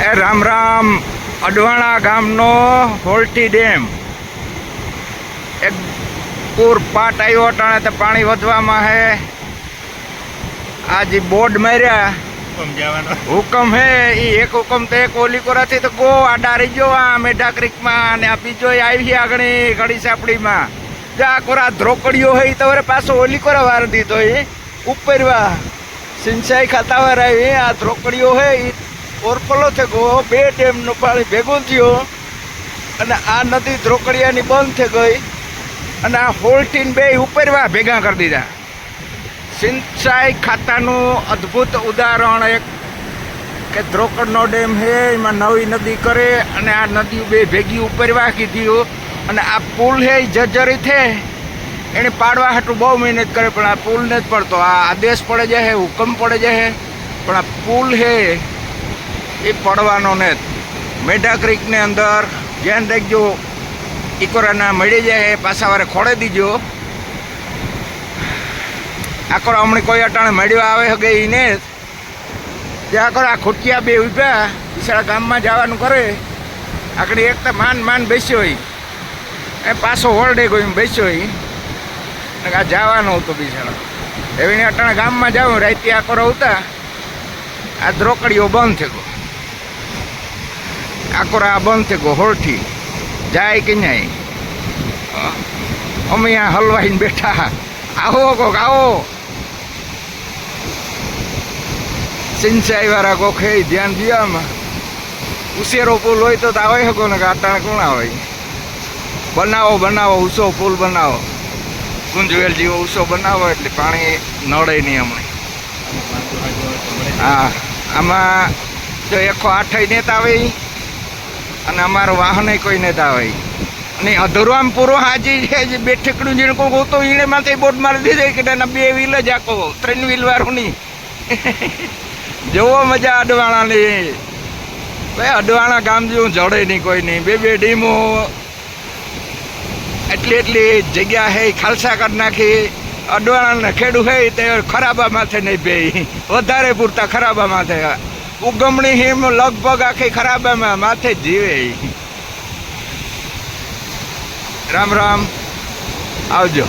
એ રામ રામ. અડવાણા ગામનો હોલટી ડેમ એક પૂર પાટ આવ્યો ટાણે તો પાણી વધવામાં હે. આજે બોર્ડ માર્યા હુકમ હે ઈ એક હુકમ તો એક ઓલી કોરાથી તો ગો આડા રહી ગયો આ મેઢા ક્રિકમાં અને આ બીજો આવી ગયા ઘડી સાપડીમાં જા કોરા ધ્રોકડીઓ હોય તો પાછો ઓલી કોરા વાર દીધો એ ઉપરવા સિંચાઈ ખાતા વાર આવી આ ધ્રોકડીઓ હે ઈ ઓરફલો થઈ ગયો. બે ડેમનું પાણી ભેગું થયું અને આ નદી ધ્રોકડિયાની બંધ થઈ ગઈ અને આ હોલટીન બે ઉપરવા ભેગા કરી દીધા. સિંચાઈ ખાતાનું અદ્ભુત ઉદાહરણ એક કે ધ્રોકડનો ડેમ છે એમાં નવી નદી કરે અને આ નદી બે ભેગી ઉપરવા કીધી અને આ પુલ છે એ જર્જરિત છે એને પાડવા હાટું બહુ મહેનત કરે પણ આ પુલ નથી પડતો. આ આદેશ પડે જાય હુકમ પડે જાય પણ આ પુલ છે એ પડવાનો ને મેઢા ક્રિકની અંદર ધ્યાન રાખજો. ઇકોરાના મળી જાય પાછા વારે ખોડે દીજો. આકોર હમણાં કોઈ અટાણે મળ્યો આવે હગે એને ત્યાં કરો આ ખોટિયા બે ઉભ્યા બિચારા ગામમાં જવાનું કરે આગળ એક તો માન બેસ્યો હોય એ પાછો હોરડે કોઈ બેસ્યો હોય આ જવાનું હતું બિચારા એવીને અટાણે ગામમાં જાઉં રાતે આકોર આવતા આ ધ્રોકડીઓ બંધ થઈ ગયો. આકોરા બંધ થઈ ગયો હોળથી જાય કે નહીં. અમે અહીંયા હલવાઈને બેઠા આવો કોક આવો. સિંચાઈ વાળા કોક હે ધ્યાન દિયામાં ઉશેરો પુલ હોય તો આવે શકો ને કાટાણે કોણ આવે. બનાવો ઊંચો પુલ બનાવો ગુંજવેલ જેવો ઊંચો બનાવો એટલે પાણી નડે નહીં હમણાં. હા આમાં જો એકો આઠય નેતા આવે અને અમારો વાહન કોઈ નેતા આવે અને અધૂરો આમ પૂરો હાજી છે જે બે ઠેકડું જેને કોઈ હોતો એને માથે બોટ મારી દીધે કે ના 2 વ્હીલ જ આખો 3 વ્હીલ વાળું નહીં. જોવો મજા અડવાણાની ભાઈ. અડવાણા ગામ જેવું જડે નહીં કોઈ નહીં. બે ડીમો એટલી જગ્યા હે ખાલસા કરી નાખી. અડવાણાને ખેડું હે તે ખરાબા માથે નહીં બે વધારે પૂરતા ખરાબા માથે ઉગમણી હિમ લગભગ આખી ખરાબામાં માથે જ જીવે. રામ રામ આવજો.